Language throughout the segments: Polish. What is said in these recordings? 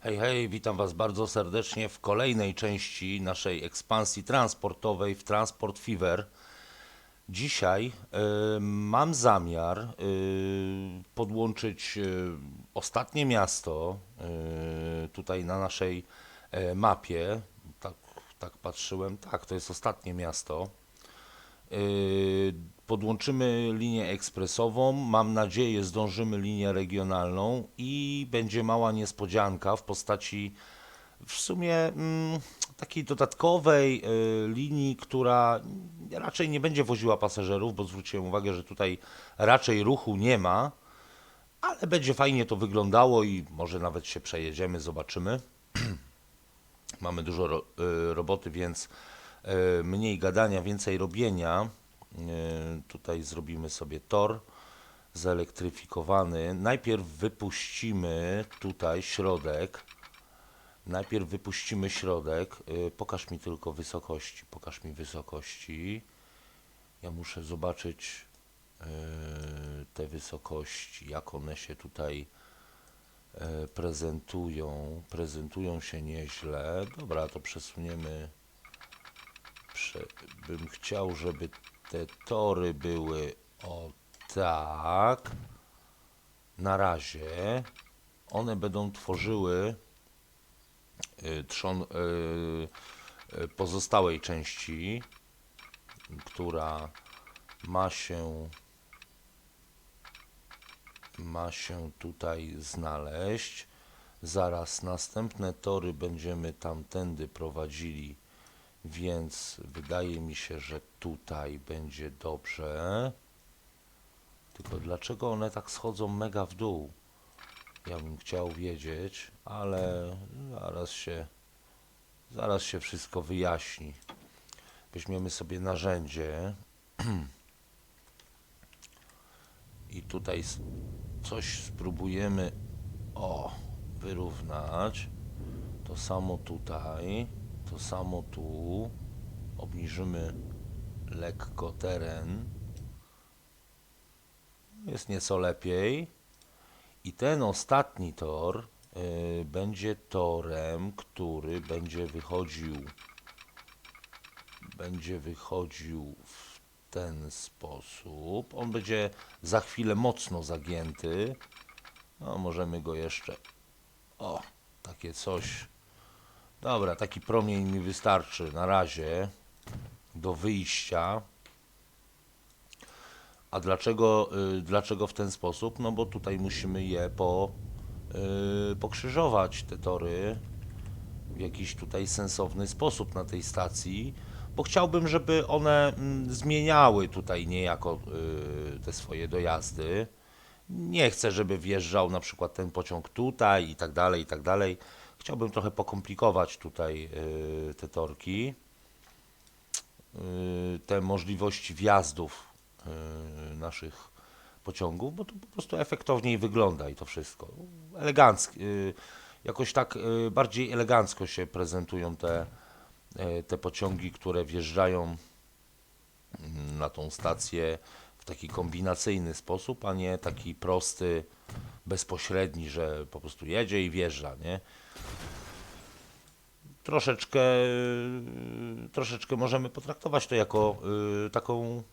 Hej, hej, witam Was bardzo serdecznie w kolejnej części naszej ekspansji transportowej w Transport Fever. Dzisiaj mam zamiar podłączyć ostatnie miasto tutaj na naszej mapie. Tak, tak patrzyłem, tak, to jest ostatnie miasto. Podłączymy linię ekspresową, mam nadzieję zdążymy linię regionalną i będzie mała niespodzianka w postaci w sumie takiej dodatkowej linii, która raczej nie będzie woziła pasażerów, bo zwróciłem uwagę, że tutaj raczej ruchu nie ma, ale będzie fajnie to wyglądało i może nawet się przejedziemy, zobaczymy. Mamy dużo roboty, więc mniej gadania, więcej robienia. Tutaj zrobimy sobie tor zelektryfikowany. Najpierw wypuścimy tutaj środek. Najpierw wypuścimy środek. Pokaż mi tylko wysokości. Pokaż mi wysokości. Ja muszę zobaczyć te wysokości, jak one się tutaj prezentują. Prezentują się nieźle. Dobra, to przesuniemy. Bym chciał, żeby te tory były o tak. Na razie one będą tworzyły trzon pozostałej części, która ma się tutaj znaleźć. Zaraz następne tory będziemy tamtędy prowadzili, więc wydaje mi się, że tutaj będzie dobrze. Tylko dlaczego one tak schodzą mega w dół? Ja bym chciał wiedzieć, ale zaraz się wszystko wyjaśni. Weźmiemy sobie narzędzie i tutaj coś spróbujemy wyrównać. To samo tutaj, to samo tu. Obniżymy lekko teren. Jest nieco lepiej. I ten ostatni tor będzie torem, który będzie wychodził w ten sposób. On będzie za chwilę mocno zagięty. No, możemy go jeszcze. Takie coś. Dobra, taki promień mi wystarczy na razie do wyjścia. A dlaczego w ten sposób? No bo tutaj musimy je pokrzyżować, te tory, w jakiś tutaj sensowny sposób na tej stacji, bo chciałbym, żeby one zmieniały tutaj niejako te swoje dojazdy. Nie chcę, żeby wjeżdżał na przykład ten pociąg tutaj i tak dalej, i tak dalej. Chciałbym trochę pokomplikować tutaj te torki, te możliwości wjazdów naszych pociągów, bo to po prostu efektowniej wygląda i to wszystko. Elegancko, jakoś tak bardziej elegancko się prezentują te pociągi, które wjeżdżają na tą stację w taki kombinacyjny sposób, a nie taki prosty, bezpośredni, że po prostu jedzie i wjeżdża, nie? Troszeczkę możemy potraktować to jako taką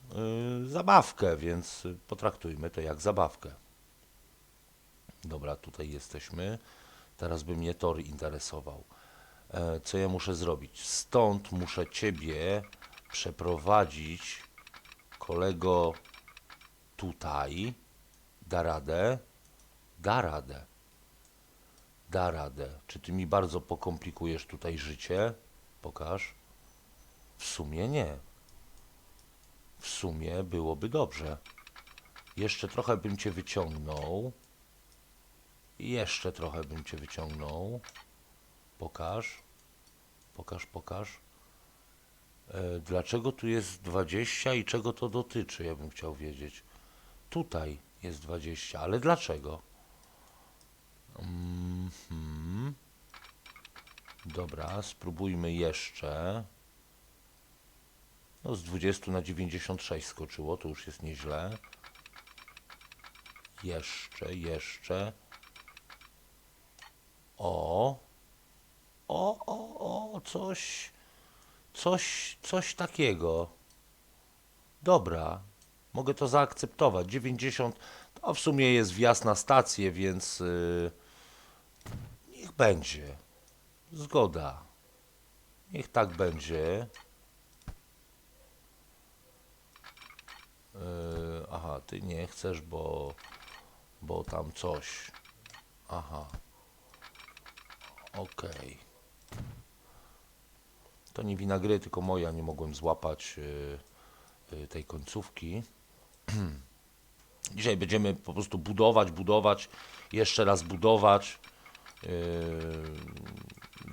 zabawkę, więc potraktujmy to jak zabawkę. Dobra, tutaj jesteśmy. Teraz by mnie tor interesował. Co ja muszę zrobić? Stąd muszę Ciebie przeprowadzić, kolego, tutaj. Da radę? Da radę. Da radę. Czy Ty mi bardzo pokomplikujesz tutaj życie? Pokaż. W sumie nie. W sumie byłoby dobrze. Jeszcze trochę bym Cię wyciągnął. Jeszcze trochę bym Cię wyciągnął. Pokaż. Pokaż, pokaż. Dlaczego tu jest 20 i czego to dotyczy? Ja bym chciał wiedzieć. Tutaj jest 20, ale dlaczego? Dobra, spróbujmy jeszcze. No z 20 na 96 skoczyło, to już jest nieźle. Jeszcze. O, coś takiego. Dobra, mogę to zaakceptować. 90 to w sumie jest wjazd na stację, więc niech będzie. Zgoda. Niech tak będzie. Aha, ty nie chcesz, bo tam coś. Aha, okej. To nie wina gry, tylko moja. Nie mogłem złapać tej końcówki. Dzisiaj będziemy po prostu budować, jeszcze raz budować. Yy,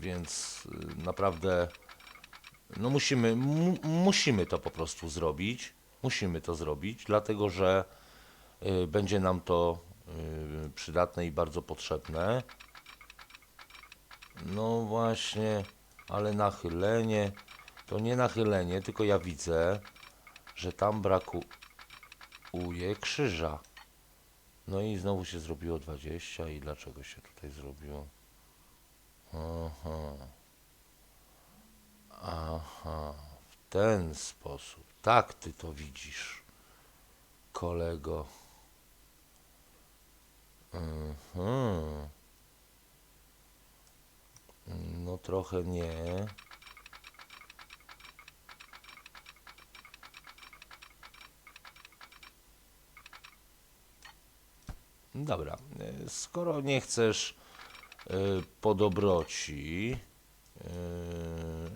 więc naprawdę no musimy to po prostu zrobić. Musimy to zrobić, dlatego że będzie nam to przydatne i bardzo potrzebne. No właśnie, ale nachylenie to nie nachylenie, tylko ja widzę, że tam brakuje krzyża. No i znowu się zrobiło 20 i dlaczego się tutaj zrobiło? Aha, aha, w ten sposób. Tak ty to widzisz, kolego. Mhm. No trochę nie. Dobra, skoro nie chcesz po dobroci,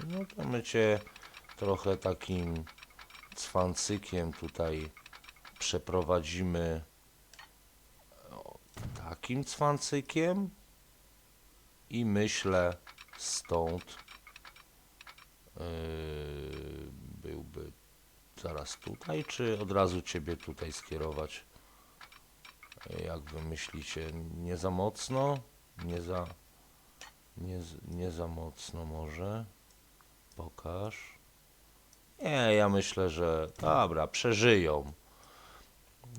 no to my cię trochę takim cwancykiem tutaj przeprowadzimy. Takim cwancykiem i myślę stąd byłby zaraz tutaj, czy od razu ciebie tutaj skierować? Jak wy myślicie? Nie za mocno? Nie za mocno może? Pokaż. Nie, ja myślę, że dobra, przeżyją.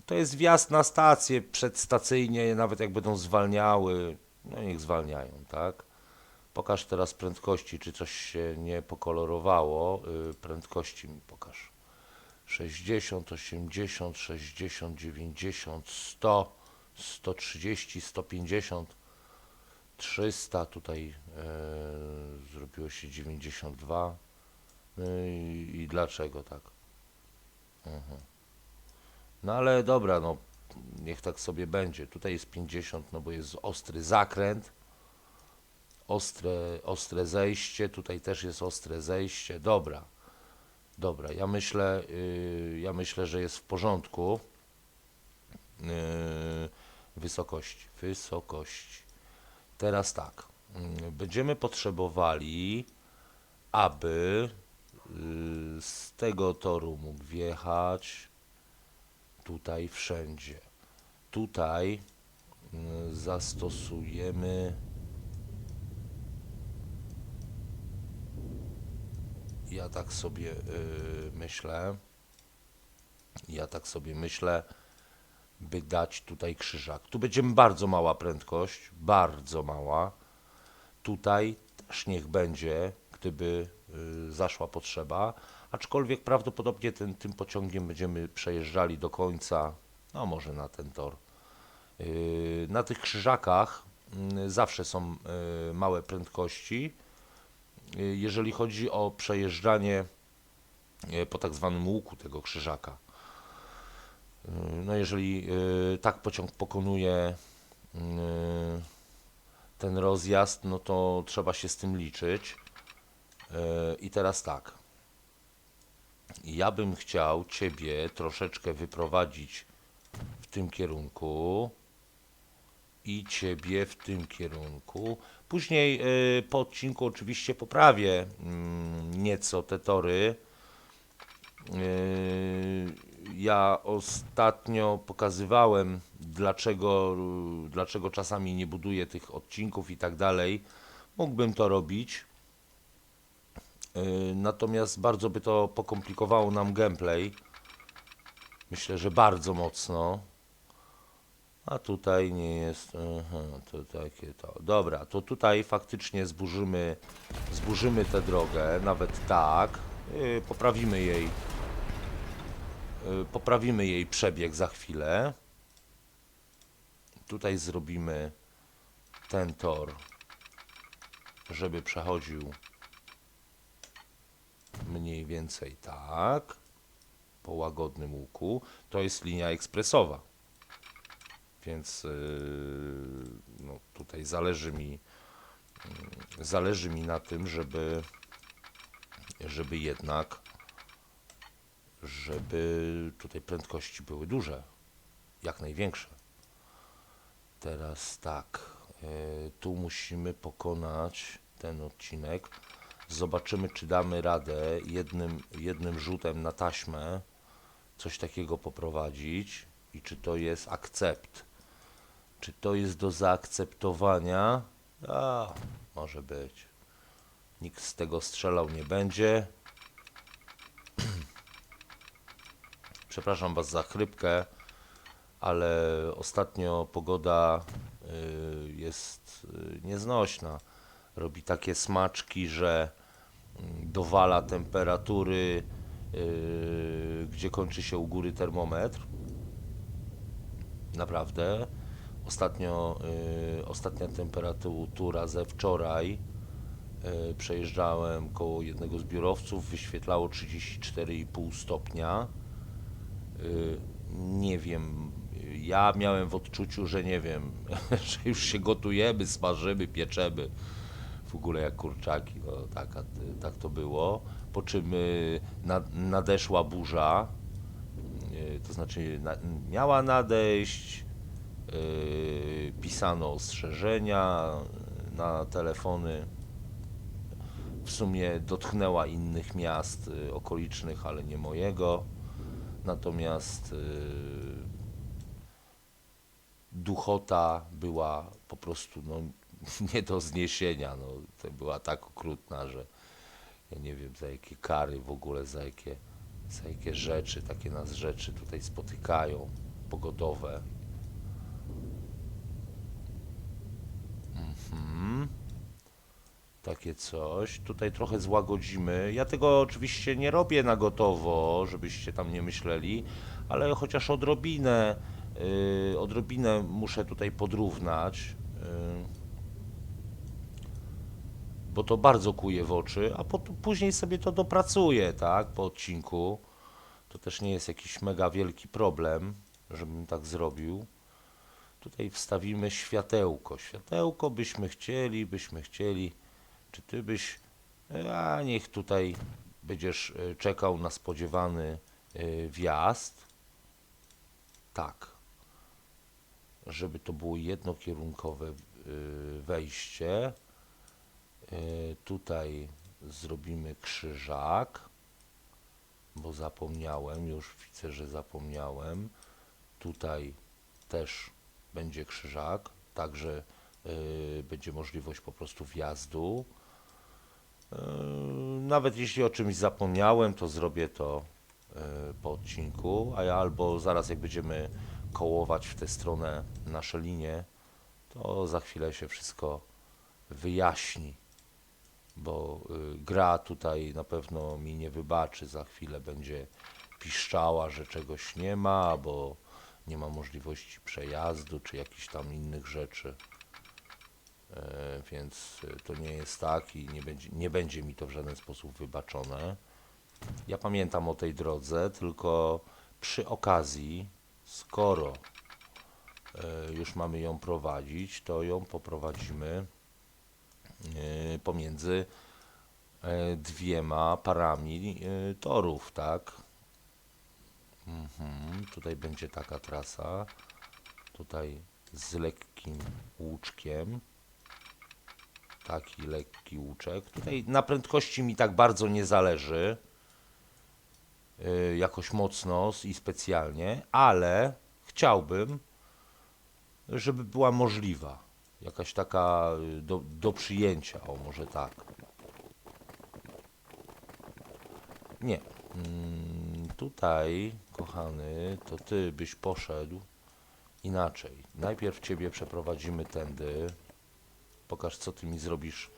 To jest wjazd na stację, przedstacyjnie, nawet jak będą zwalniały, no niech zwalniają, tak? Pokaż teraz prędkości, czy coś się nie pokolorowało. Prędkości mi pokaż. 60, 80, 60, 90, 100, 130, 150, 300, tutaj zrobiło się 92. I dlaczego tak? No ale dobra, no niech tak sobie będzie. Tutaj jest 50, no bo jest ostry zakręt, ostre zejście, tutaj też jest ostre zejście. Dobra, dobra, ja myślę, że jest w porządku. Wysokości. Teraz tak, będziemy potrzebowali, aby z tego toru mógł wjechać tutaj wszędzie. Tutaj zastosujemy, ja tak sobie myślę, by dać tutaj krzyżak. Tu będzie bardzo mała prędkość, bardzo mała. Tutaj też niech będzie, gdyby zaszła potrzeba, aczkolwiek prawdopodobnie tym pociągiem będziemy przejeżdżali do końca, no może na ten tor. Na tych krzyżakach zawsze są małe prędkości, jeżeli chodzi o przejeżdżanie po tak zwanym łuku tego krzyżaka. No jeżeli tak pociąg pokonuje ten rozjazd, no to trzeba się z tym liczyć. I teraz tak, ja bym chciał ciebie troszeczkę wyprowadzić w tym kierunku i ciebie w tym kierunku. Później po odcinku oczywiście poprawię nieco te tory. Ja ostatnio pokazywałem, dlaczego czasami nie buduję tych odcinków i tak dalej. Mógłbym to robić, natomiast bardzo by to pokomplikowało nam gameplay. Myślę, że bardzo mocno. A tutaj nie jest. Aha, to takie to. Dobra, to tutaj faktycznie zburzymy tę drogę, nawet tak. Poprawimy jej. Poprawimy jej przebieg za chwilę. Tutaj zrobimy ten tor, żeby przechodził mniej więcej tak, po łagodnym łuku. To jest linia ekspresowa, więc no, tutaj zależy mi na tym, żeby jednak, żeby tutaj prędkości były duże, jak największe. Teraz tak, tu musimy pokonać ten odcinek. Zobaczymy, czy damy radę jednym rzutem na taśmę coś takiego poprowadzić i czy to jest akcept. Czy to jest do zaakceptowania? A, może być. Nikt z tego strzelał nie będzie. Przepraszam Was za chrypkę, ale ostatnio pogoda jest nieznośna. Robi takie smaczki, że dowala temperatury, gdzie kończy się u góry termometr. Naprawdę. Ostatnia temperatura ze wczoraj, przejeżdżałem koło jednego z biurowców, wyświetlało 34,5 stopnia. Nie wiem, ja miałem w odczuciu, że nie wiem, że już się gotujemy, smażymy, pieczemy, w ogóle jak kurczaki, no tak to było. Po czym nadeszła burza, to znaczy miała nadejść, pisano ostrzeżenia na telefony. W sumie dotknęła innych miast okolicznych, ale nie mojego. Natomiast duchota była po prostu no, nie do zniesienia. No, to była tak okrutna, że ja nie wiem za jakie kary w ogóle, za jakie rzeczy, takie nas rzeczy tutaj spotykają, pogodowe. Takie coś. Tutaj trochę złagodzimy. Ja tego oczywiście nie robię na gotowo, żebyście tam nie myśleli, ale chociaż odrobinę muszę tutaj podrównać, bo to bardzo kuje w oczy, a później sobie to dopracuję, tak, po odcinku. To też nie jest jakiś mega wielki problem, żebym tak zrobił. Tutaj wstawimy światełko. Światełko byśmy chcieli. Czy ty byś, a niech tutaj będziesz czekał na spodziewany wjazd. Tak, żeby to było jednokierunkowe wejście. Tutaj zrobimy krzyżak, bo zapomniałem, już widzę, że zapomniałem. Tutaj też będzie krzyżak, także będzie możliwość po prostu wjazdu. Nawet jeśli o czymś zapomniałem, to zrobię to po odcinku, a ja albo zaraz jak będziemy kołować w tę stronę nasze linie, to za chwilę się wszystko wyjaśni, bo gra tutaj na pewno mi nie wybaczy, za chwilę będzie piszczała, że czegoś nie ma, bo nie ma możliwości przejazdu, czy jakichś tam innych rzeczy. Więc to nie jest tak i nie będzie mi to w żaden sposób wybaczone. Ja pamiętam o tej drodze, tylko przy okazji, skoro już mamy ją prowadzić, to ją poprowadzimy pomiędzy dwiema parami torów, tak? Tutaj będzie taka trasa, tutaj z lekkim łuczkiem, taki lekki łuczek. Tutaj na prędkości mi tak bardzo nie zależy, jakoś mocno i specjalnie, ale chciałbym, żeby była możliwa. Jakaś taka do przyjęcia, o może tak. Nie. Tutaj, kochany, to ty byś poszedł Inaczej. Najpierw ciebie przeprowadzimy tędy. Pokaż, co ty mi zrobisz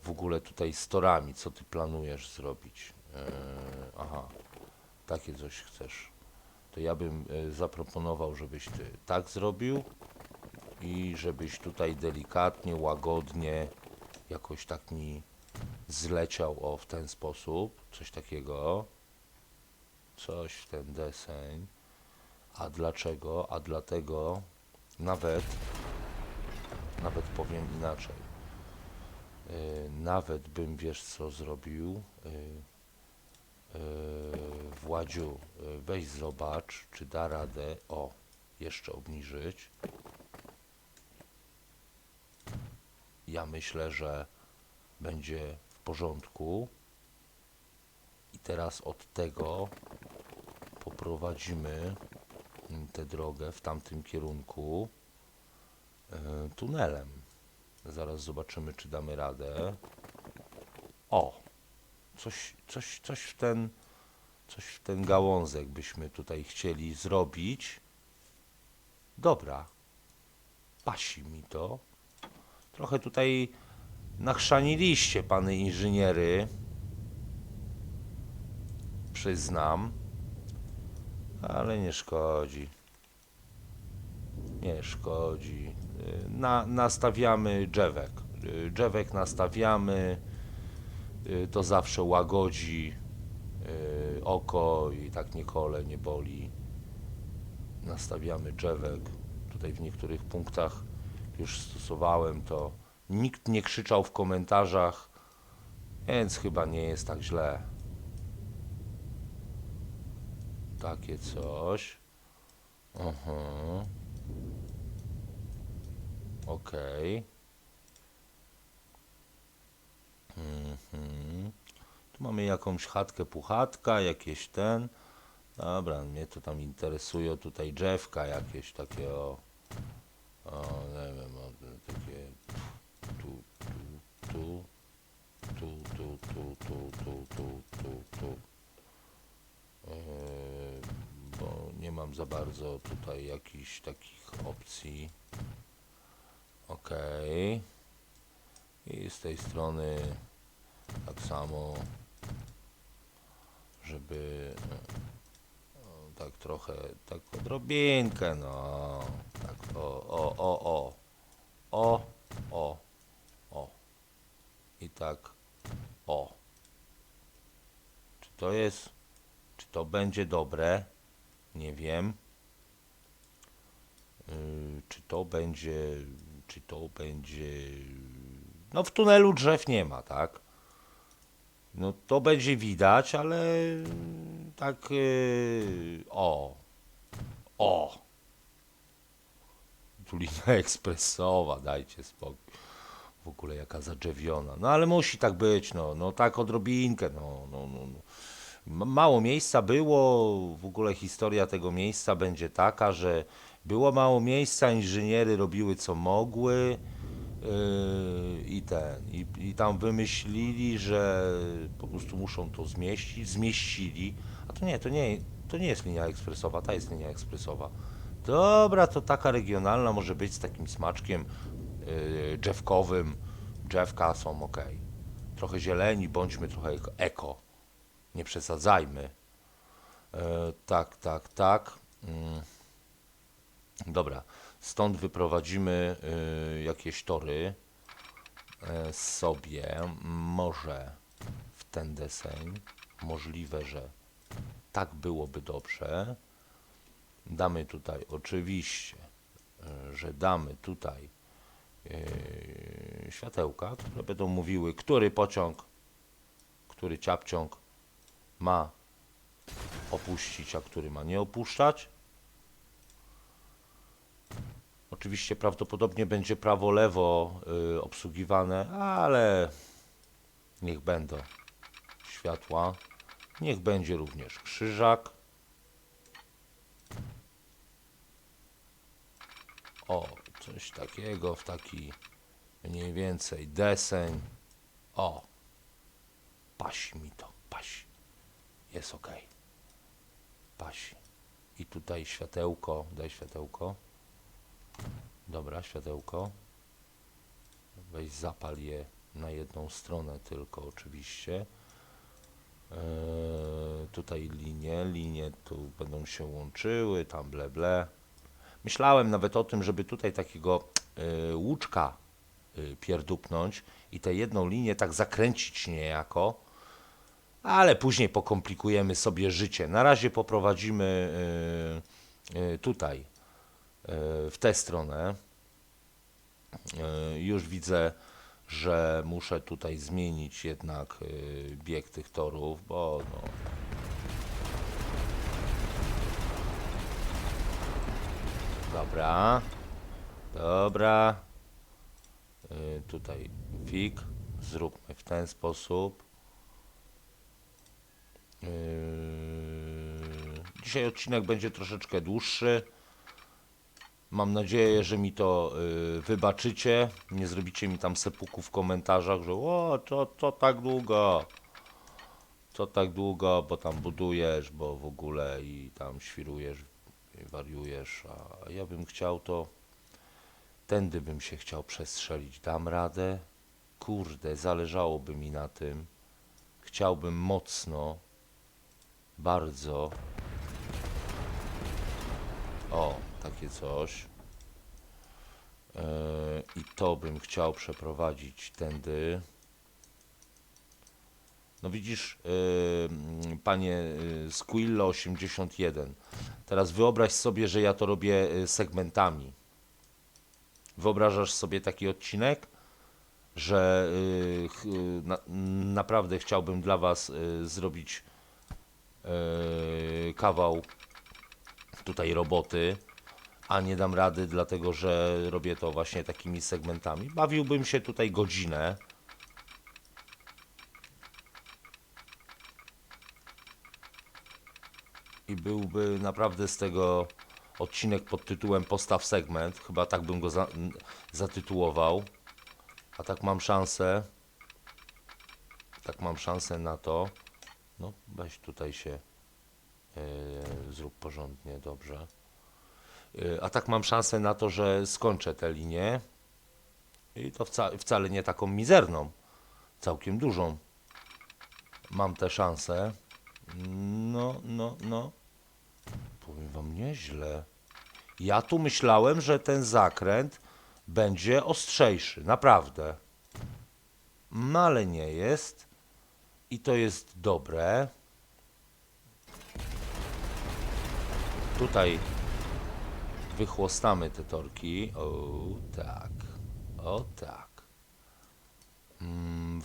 w ogóle tutaj z torami, co ty planujesz zrobić. Aha, takie coś chcesz. To ja bym zaproponował, żebyś ty tak zrobił i żebyś tutaj delikatnie, łagodnie jakoś tak mi zleciał, o, w ten sposób, coś takiego, coś w ten deseń. A dlaczego? A dlatego nawet, nawet powiem inaczej. Nawet bym, wiesz co zrobił, Władziu, weź zobacz, czy da radę, o, jeszcze obniżyć. Ja myślę, że będzie w porządku. I teraz od tego poprowadzimy tę drogę w tamtym kierunku tunelem. Zaraz zobaczymy, czy damy radę. O, coś w ten gałązek byśmy tutaj chcieli zrobić. Dobra, pasi mi to. Trochę tutaj nachrzaniliście, pany inżyniery. Przyznam. Ale nie szkodzi. Nie szkodzi. Nastawiamy drzewek. Drzewek nastawiamy. To zawsze łagodzi oko i tak nie kole, nie boli. Nastawiamy drzewek. Tutaj w niektórych punktach już stosowałem to. Nikt nie krzyczał w komentarzach, więc chyba nie jest tak źle. Takie coś. Aha. Okej. Tu mamy jakąś chatkę, puchatka, jakieś ten. Dobra, mnie to tam interesuje. Tutaj drzewka jakieś takie, o nie wiem, takie tu, tu, tu, tu, tu, tu, tu, tu, tu, tu. Bo nie mam za bardzo tutaj jakichś takich opcji. Okej. I z tej strony tak samo, żeby tak trochę, tak odrobinkę, no, tak, o, o, o, i tak, o. Czy to jest, czy to będzie dobre? Nie wiem. Czy to będzie, czy to będzie, no w tunelu drzew nie ma, tak? No to będzie widać, ale tak, o, tu linia ekspresowa, dajcie spokój. W ogóle jaka zadrzewiona. No ale musi tak być, no tak odrobinkę, no. Mało miejsca było, w ogóle historia tego miejsca będzie taka, że było mało miejsca, inżyniery robiły co mogły i tam wymyślili, że po prostu muszą to zmieścić, zmieścili, a to nie jest linia ekspresowa, ta jest linia ekspresowa. Dobra, to taka regionalna może być z takim smaczkiem drzewkowym, drzewka są ok. Trochę zieleni, bądźmy trochę eko. Nie przesadzajmy. Tak, tak, tak. Dobra, stąd wyprowadzimy jakieś tory sobie. Może w ten deseń. Możliwe, że tak byłoby dobrze. Damy tutaj oczywiście, że damy tutaj światełka, które będą mówiły, który pociąg, który ciapciąg ma opuścić, a który ma nie opuszczać. Oczywiście prawdopodobnie będzie prawo-lewo obsługiwane, ale niech będą światła. Niech będzie również krzyżak. O, coś takiego, w taki mniej więcej deseń. O, pasi mi to, pasi. Jest ok. Pasi. I tutaj światełko, daj światełko. Dobra, światełko. Weź zapal je na jedną stronę tylko oczywiście. Tutaj linie tu będą się łączyły, tam ble. Myślałem nawet o tym, żeby tutaj takiego łuczka pierdupnąć i tę jedną linię tak zakręcić niejako, ale później pokomplikujemy sobie życie. Na razie poprowadzimy tutaj, w tę stronę. Już widzę, że muszę tutaj zmienić jednak bieg tych torów, bo no, dobra. Tutaj fig, zróbmy w ten sposób. Dzisiaj odcinek będzie troszeczkę dłuższy. Mam nadzieję, że mi to wybaczycie. Nie zrobicie mi tam sepuku w komentarzach, że o, co tak długo? Co tak długo, bo tam budujesz, bo w ogóle i tam świrujesz, i wariujesz. A ja bym chciał to... Tędy bym się chciał przestrzelić. Dam radę? Kurde, zależałoby mi na tym. Chciałbym mocno. Bardzo. O, takie coś. I to bym chciał przeprowadzić tędy. No widzisz, panie Squillo 81. Teraz wyobraź sobie, że ja to robię segmentami. Wyobrażasz sobie taki odcinek, że naprawdę chciałbym dla was zrobić kawał tutaj roboty, a nie dam rady, dlatego że robię to właśnie takimi segmentami. Bawiłbym się tutaj godzinę. I byłby naprawdę z tego odcinek pod tytułem Postaw segment. Chyba tak bym go zatytułował. A tak mam szansę. Tak mam szansę na to. No, weź tutaj się zrób porządnie, dobrze. A tak mam szansę na to, że skończę tę linię. I to wcale nie taką mizerną. Całkiem dużą. Mam tę szansę. No. Powiem wam nieźle. Ja tu myślałem, że ten zakręt będzie ostrzejszy. Naprawdę. No ale nie jest. I to jest dobre. Tutaj wychłostamy te torki. O tak.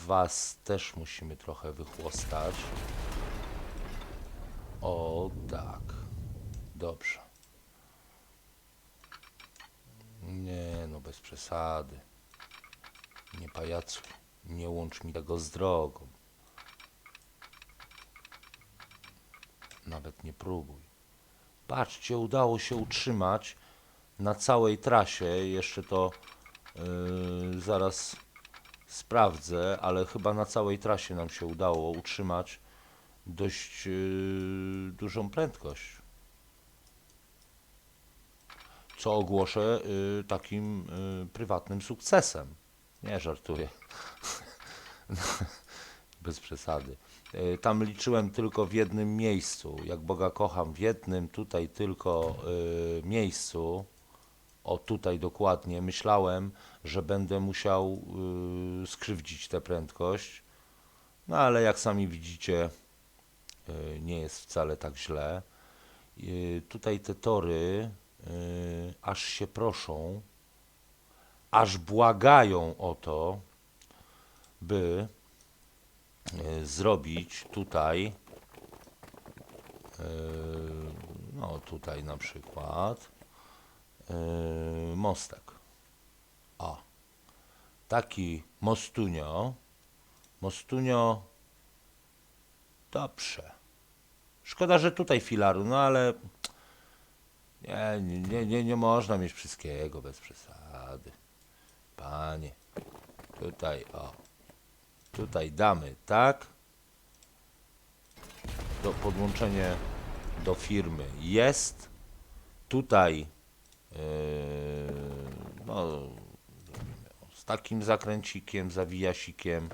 Was też musimy trochę wychłostać. O tak. Dobrze. Nie no, bez przesady. Nie pajacuj. Nie łącz mi tego z drogą. Nawet nie próbuj. Patrzcie, udało się utrzymać na całej trasie. Jeszcze to zaraz sprawdzę, ale chyba na całej trasie nam się udało utrzymać dość dużą prędkość. Co ogłoszę takim prywatnym sukcesem. Nie żartuję. Bez przesady. Tam liczyłem tylko w jednym miejscu. Jak Boga kocham, w jednym tutaj tylko miejscu. O tutaj dokładnie. Myślałem, że będę musiał skrzywdzić tę prędkość. No ale jak sami widzicie, nie jest wcale tak źle. Tutaj te tory aż się proszą, aż błagają o to, by zrobić tutaj, no tutaj na przykład, mostek. O, taki mostunio, dobrze. Szkoda, że tutaj filaru, no ale nie można mieć wszystkiego bez przesady. Panie, tutaj, o, tutaj damy, tak? Podłączenie do firmy jest. Tutaj no, z takim zakręcikiem, zawijasikiem.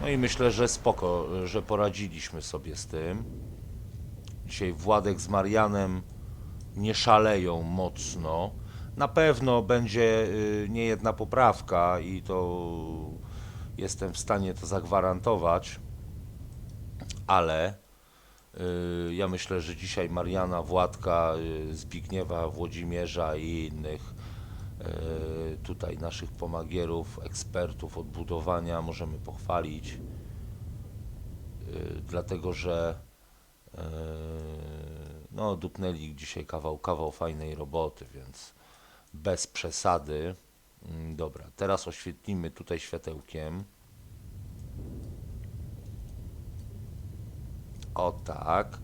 No i myślę, że spoko, że poradziliśmy sobie z tym. Dzisiaj Władek z Marianem nie szaleją mocno. Na pewno będzie niejedna poprawka i to jestem w stanie to zagwarantować, ale ja myślę, że dzisiaj Mariana, Władka, Zbigniewa, Włodzimierza i innych tutaj naszych pomagierów, ekspertów od budowania możemy pochwalić, dlatego że no, dupnęli dzisiaj kawał fajnej roboty, więc bez przesady. Dobra, teraz oświetlimy tutaj światełkiem. O tak.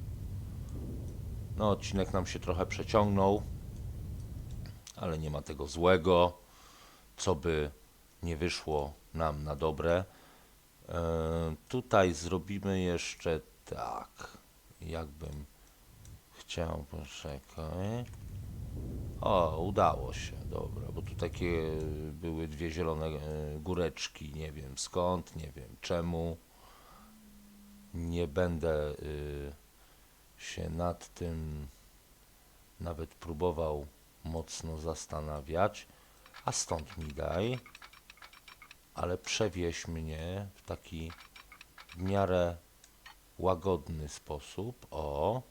No, odcinek nam się trochę przeciągnął, ale nie ma tego złego, co by nie wyszło nam na dobre. Tutaj zrobimy jeszcze tak, jakbym chciał, poczekaj. O, udało się, dobra, bo tu takie były dwie zielone góreczki, nie wiem skąd, nie wiem czemu. Nie będę się nad tym nawet próbował mocno zastanawiać, a stąd mi daj, ale przewieź mnie w taki w miarę łagodny sposób. O,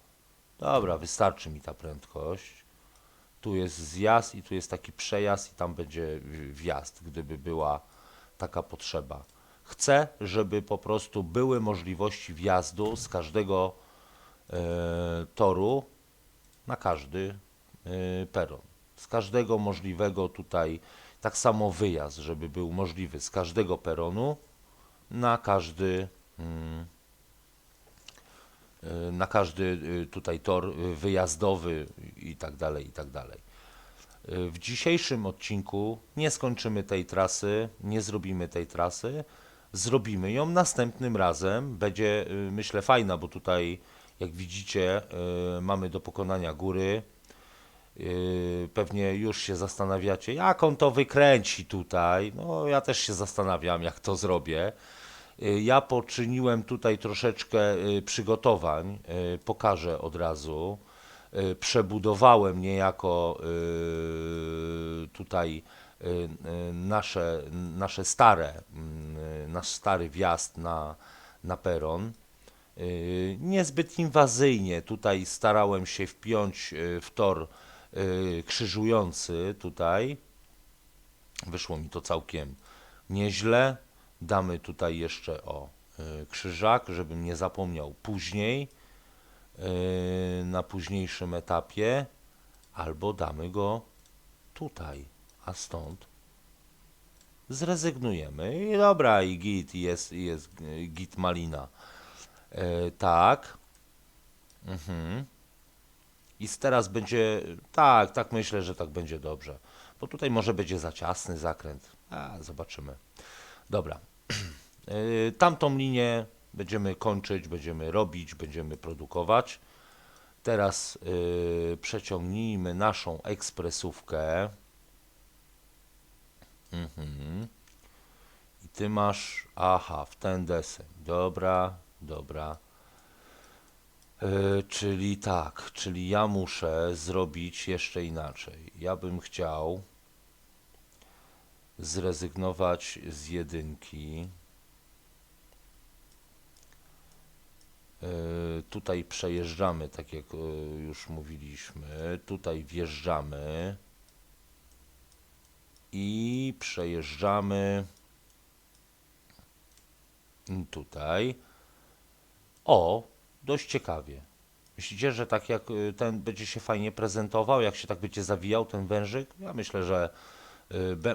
dobra, wystarczy mi ta prędkość. Tu jest zjazd i tu jest taki przejazd i tam będzie wjazd, gdyby była taka potrzeba. Chcę, żeby po prostu były możliwości wjazdu z każdego toru na każdy peron. Z każdego możliwego tutaj, tak samo wyjazd, żeby był możliwy z każdego peronu na każdy tutaj tor wyjazdowy i tak dalej, i tak dalej. W dzisiejszym odcinku nie skończymy tej trasy, nie zrobimy tej trasy, zrobimy ją następnym razem. Będzie, myślę, fajna, bo tutaj, jak widzicie, mamy do pokonania góry. Pewnie już się zastanawiacie, jak on to wykręci tutaj. No, ja też się zastanawiam, jak to zrobię. Ja poczyniłem tutaj troszeczkę przygotowań, pokażę od razu. Przebudowałem niejako tutaj nasze stare, nasz stary wjazd na peron. Niezbyt inwazyjnie tutaj starałem się wpiąć w tor krzyżujący tutaj. Wyszło mi to całkiem nieźle. Damy tutaj jeszcze krzyżak, żebym nie zapomniał później, na późniejszym etapie, albo damy go tutaj, a stąd zrezygnujemy. I dobra, i git, jest git malina. Tak. I teraz będzie, tak myślę, że tak będzie dobrze. Bo tutaj może będzie za ciasny zakręt. Zobaczymy. Dobra. Tamtą linię będziemy kończyć, będziemy robić, będziemy produkować. Teraz przeciągnijmy naszą ekspresówkę. I ty masz, w ten deseń. Dobra, dobra. Czyli ja muszę zrobić jeszcze inaczej. Ja bym chciał zrezygnować z jedynki. Tutaj przejeżdżamy, tak jak już mówiliśmy. Tutaj wjeżdżamy i przejeżdżamy tutaj. Dość ciekawie. Myślicie, że tak jak ten będzie się fajnie prezentował, jak się tak będzie zawijał ten wężyk? Ja myślę, że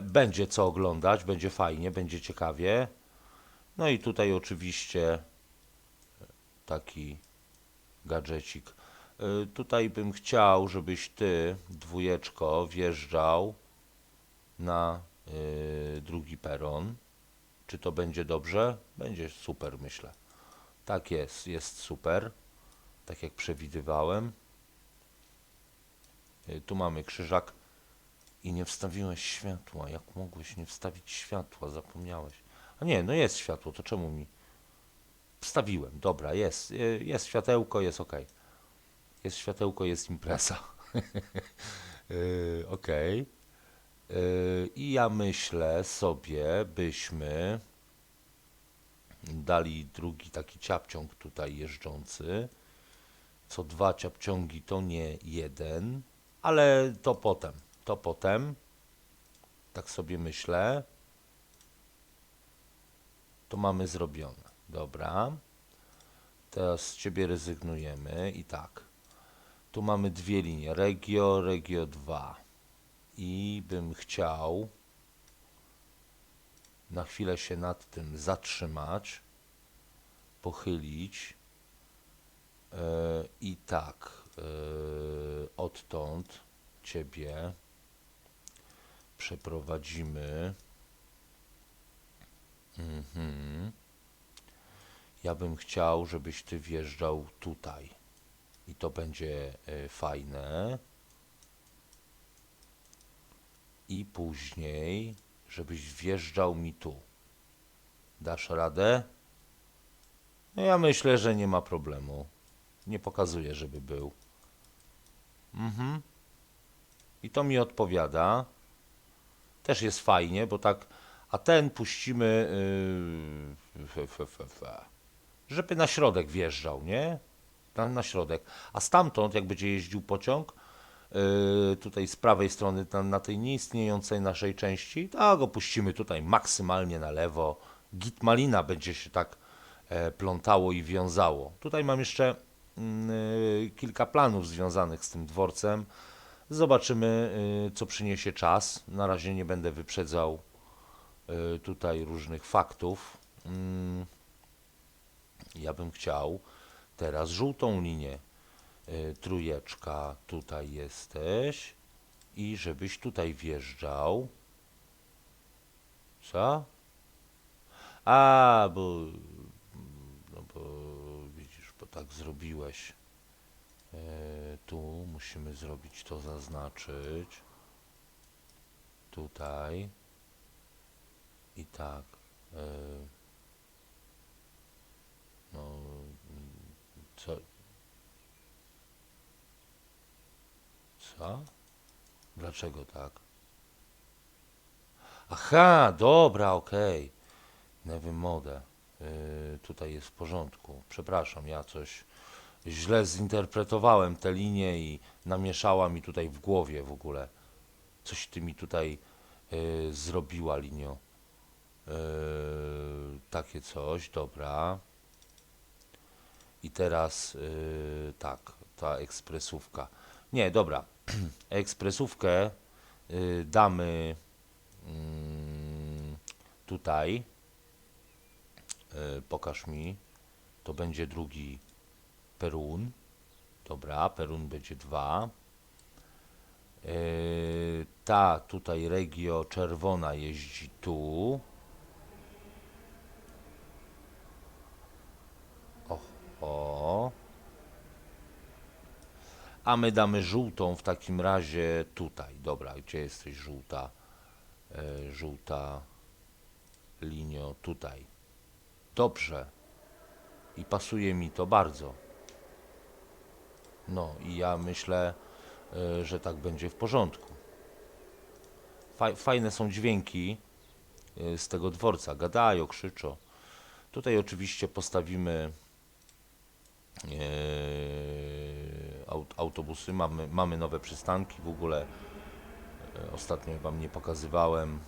będzie co oglądać, będzie fajnie, będzie ciekawie. No i tutaj oczywiście taki gadżecik. Tutaj bym chciał, żebyś ty, dwójeczko, wjeżdżał na drugi peron. Czy to będzie dobrze? Będzie super, myślę. Tak jest super. Tak jak przewidywałem. Tu mamy krzyżak I nie wstawiłeś światła. Jak mogłeś nie wstawić światła? Zapomniałeś. A nie, no jest światło, to czemu mi... Wstawiłem, dobra, jest światełko, jest ok. Jest światełko, jest impreza. Ok. I ja myślę sobie, byśmy dali drugi taki ciapciąg tutaj jeżdżący. Co dwa ciapciągi to nie jeden, ale to potem, tak sobie myślę, to mamy zrobione. Dobra, teraz z ciebie rezygnujemy i tak, tu mamy dwie linie, Regio 2 i bym chciał na chwilę się nad tym zatrzymać, pochylić i tak, odtąd ciebie przeprowadzimy. Ja bym chciał, żebyś ty wjeżdżał tutaj i to będzie fajne. I później, żebyś wjeżdżał mi tu. Dasz radę? No ja myślę, że nie ma problemu. Nie pokazuję, żeby był. I to mi odpowiada. Też jest fajnie, bo tak... A ten puścimy... żeby na środek wjeżdżał, nie? Na środek. A stamtąd, jak będzie jeździł pociąg, tutaj z prawej strony, na tej nieistniejącej naszej części, tak go puścimy tutaj maksymalnie na lewo. Git malina będzie się tak plątało i wiązało. Tutaj mam jeszcze kilka planów związanych z tym dworcem. Zobaczymy, co przyniesie czas. Na razie nie będę wyprzedzał tutaj różnych faktów. Ja bym chciał teraz żółtą linię. Trójeczka, tutaj jesteś. I żebyś tutaj wjeżdżał. Co? A, bo widzisz, bo tak zrobiłeś. Tu musimy zrobić to, zaznaczyć. Tutaj. I tak. No, co? Co? Dlaczego tak? Aha, dobra, okej. Nevy mode. Tutaj jest w porządku. Przepraszam, ja coś źle zinterpretowałem tę linię i namieszała mi tutaj w głowie w ogóle. Coś ty mi tutaj zrobiła, linio. Takie coś, dobra. I teraz tak, ta ekspresówka. Nie, dobra. Ekspresówkę damy tutaj. Pokaż mi. To będzie drugi perun. Dobra, perun będzie 2. Ta tutaj regio czerwona jeździ tu. O. A my damy żółtą w takim razie tutaj. Dobra, gdzie jesteś żółta? Żółta linio tutaj. Dobrze. I pasuje mi to bardzo. No i ja myślę, że tak będzie w porządku. Fajne są dźwięki z tego dworca. Gadają, krzyczą. Tutaj oczywiście postawimy autobusy. Mamy nowe przystanki. W ogóle ostatnio wam nie pokazywałem.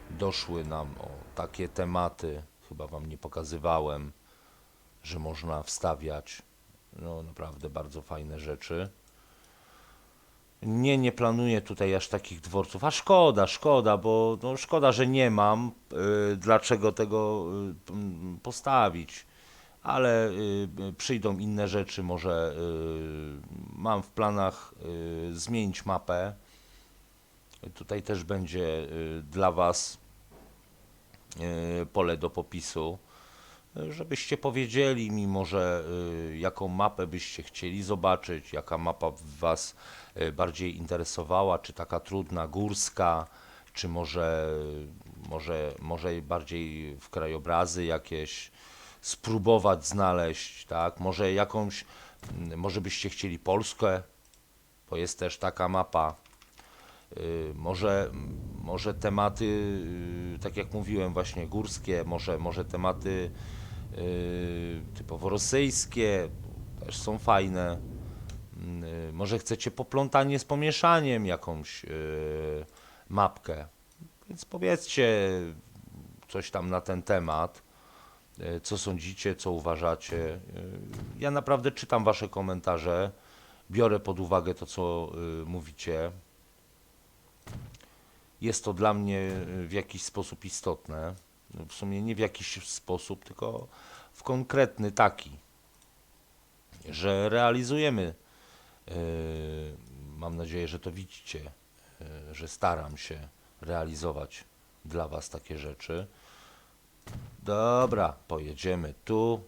Doszły nam takie tematy. Chyba wam nie pokazywałem, że można wstawiać no naprawdę bardzo fajne rzeczy. Nie planuję tutaj aż takich dworców, a szkoda, bo no, szkoda, że nie mam dlaczego tego postawić, ale przyjdą inne rzeczy, może mam w planach zmienić mapę. Tutaj też będzie dla Was pole do popisu. żebyście powiedzieli mi może, jaką mapę byście chcieli zobaczyć, jaka mapa Was bardziej interesowała, czy taka trudna, górska, czy może bardziej w krajobrazy jakieś spróbować znaleźć, tak? Może byście chcieli Polskę, bo jest też taka mapa. Może tematy, tak jak mówiłem, właśnie górskie, może tematy typowo rosyjskie też są fajne. Może chcecie poplątanie z pomieszaniem jakąś mapkę. Więc powiedzcie coś tam na ten temat, co sądzicie, co uważacie. Ja naprawdę czytam wasze komentarze, biorę pod uwagę to, co mówicie. Jest to dla mnie w jakiś sposób istotne. W sumie nie w jakiś sposób, tylko w konkretny taki, że realizujemy. yy, Mam nadzieję, że to widzicie, że staram się realizować dla Was takie rzeczy. Dobra, pojedziemy tu,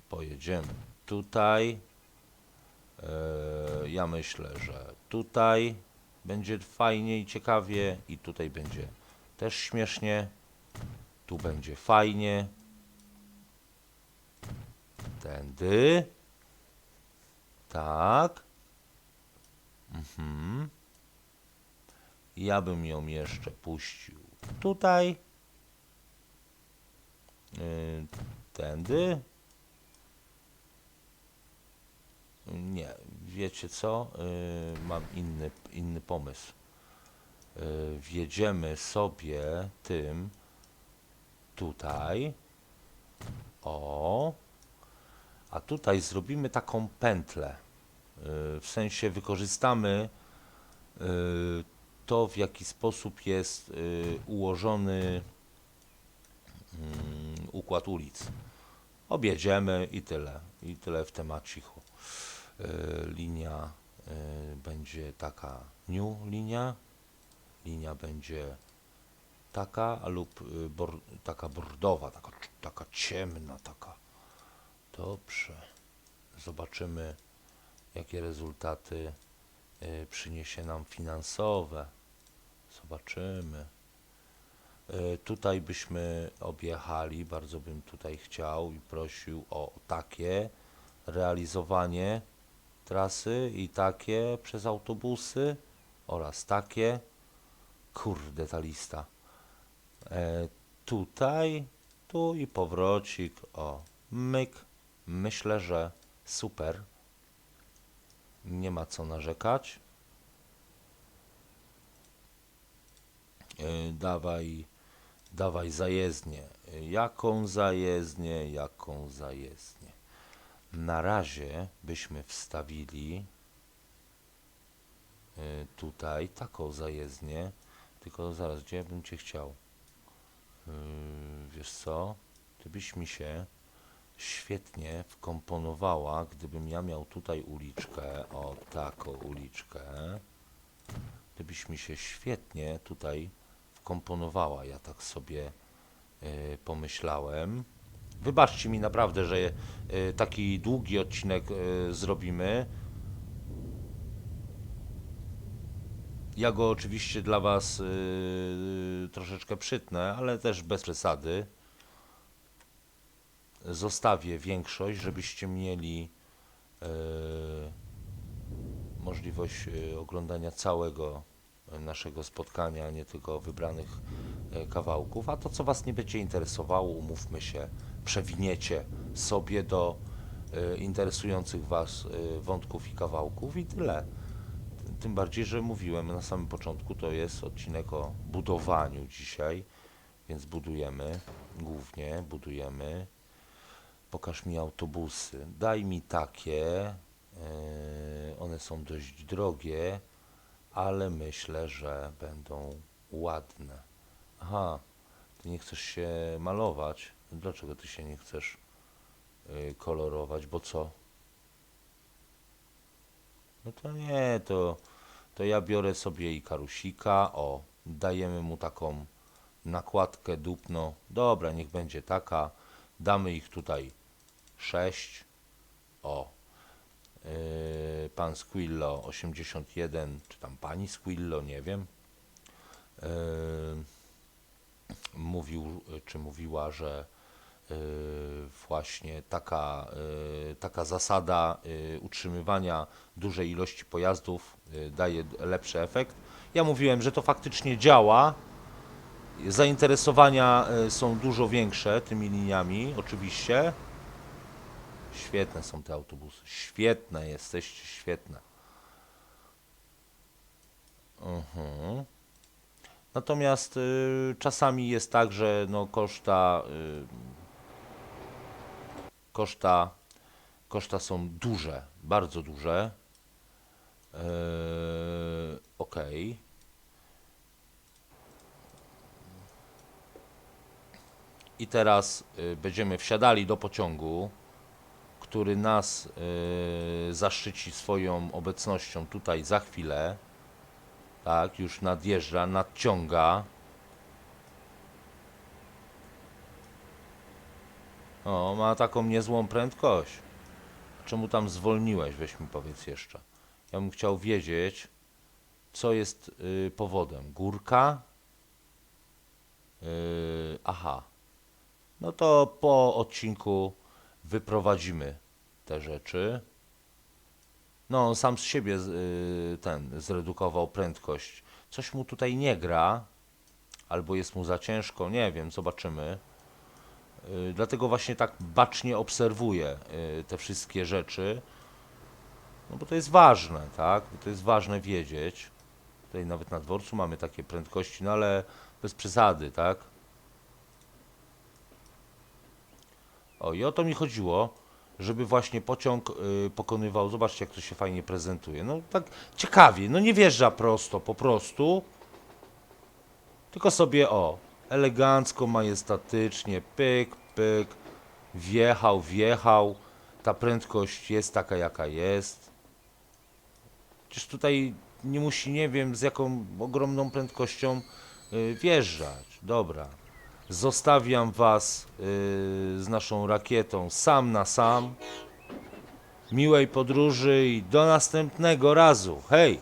pojedziemy tutaj. Ja myślę, że tutaj będzie fajnie i ciekawie i tutaj będzie też śmiesznie. Tu będzie fajnie. Tędy. Tak. Ja bym ją jeszcze puścił tutaj. Tędy. Nie, wiecie co? Mam inny pomysł. Wjedziemy sobie tym tutaj. O. A tutaj zrobimy taką pętlę. W sensie wykorzystamy to, w jaki sposób jest ułożony układ ulic. Objedziemy i tyle. I tyle w temacichu. Linia będzie taka new linia. Linia będzie taka lub taka bordowa, taka ciemna, taka. Dobrze. Zobaczymy, jakie rezultaty przyniesie nam finansowe. Zobaczymy. Tutaj byśmy objechali, bardzo bym tutaj chciał i prosił o takie realizowanie trasy i takie przez autobusy oraz takie. Kurde, ta lista. Tutaj, tu i powrocik. O, myk. Myślę, że super. Nie ma co narzekać. Dawaj zajezdnię. Jaką zajezdnię, jaką zajezdnię. Na razie byśmy wstawili tutaj taką zajezdnię, tylko zaraz, gdzie bym Cię chciał? Wiesz co? Ty byś mi się świetnie wkomponowała, gdybym ja miał tutaj uliczkę, o taką uliczkę, gdybyś mi się świetnie tutaj wkomponowała, ja tak sobie pomyślałem. Wybaczcie mi naprawdę, że taki długi odcinek zrobimy. Ja go oczywiście dla Was troszeczkę przytnę, ale też bez przesady. Zostawię większość, żebyście mieli możliwość oglądania całego naszego spotkania, a nie tylko wybranych kawałków. A to, co Was nie będzie interesowało, umówmy się, przewiniecie sobie do interesujących Was wątków i kawałków i tyle. Tym bardziej, że mówiłem na samym początku, to jest odcinek o budowaniu dzisiaj, więc budujemy, głównie budujemy. Pokaż mi autobusy. Daj mi takie. One są dość drogie, ale myślę, że będą ładne. Aha, ty nie chcesz się malować. Dlaczego ty się nie chcesz kolorować? Bo co? No to nie, to ja biorę sobie i karusika. O, dajemy mu taką nakładkę dupno. Dobra, niech będzie taka. Damy ich tutaj 6. O, pan Squillo 81, czy tam pani Squillo, nie wiem. Mówił, czy mówiła, że właśnie taka zasada utrzymywania dużej ilości pojazdów daje lepszy efekt. Ja mówiłem, że to faktycznie działa. Zainteresowania są dużo większe tymi liniami, oczywiście. Świetne są te autobusy. Świetne jesteście, świetne. Natomiast czasami jest tak, że no koszta, koszta są duże, bardzo duże. Ok. I teraz będziemy wsiadali do pociągu, który nas zaszczyci swoją obecnością tutaj za chwilę. Tak, już nadjeżdża, nadciąga. O, ma taką niezłą prędkość. Czemu tam zwolniłeś? Weź mi powiedz jeszcze. Ja bym chciał wiedzieć, co jest powodem. Górka? Aha. No to po odcinku wyprowadzimy te rzeczy. No, on sam z siebie zredukował prędkość. Coś mu tutaj nie gra, albo jest mu za ciężko, nie wiem, zobaczymy. Dlatego właśnie tak bacznie obserwuję te wszystkie rzeczy. No bo to jest ważne, tak? Bo to jest ważne wiedzieć. Tutaj nawet na dworcu mamy takie prędkości, no ale bez przesady, tak? O, i o to mi chodziło, żeby właśnie pociąg pokonywał, zobaczcie jak to się fajnie prezentuje. No tak ciekawie, no nie wjeżdża prosto, po prostu. Tylko sobie, o, elegancko, majestatycznie, pyk, pyk, wjechał. Ta prędkość jest taka jaka jest. Przecież tutaj nie musi, nie wiem z jaką ogromną prędkością wjeżdżać. Dobra. Zostawiam was z naszą rakietą sam na sam. Miłej podróży i do następnego razu. Hej!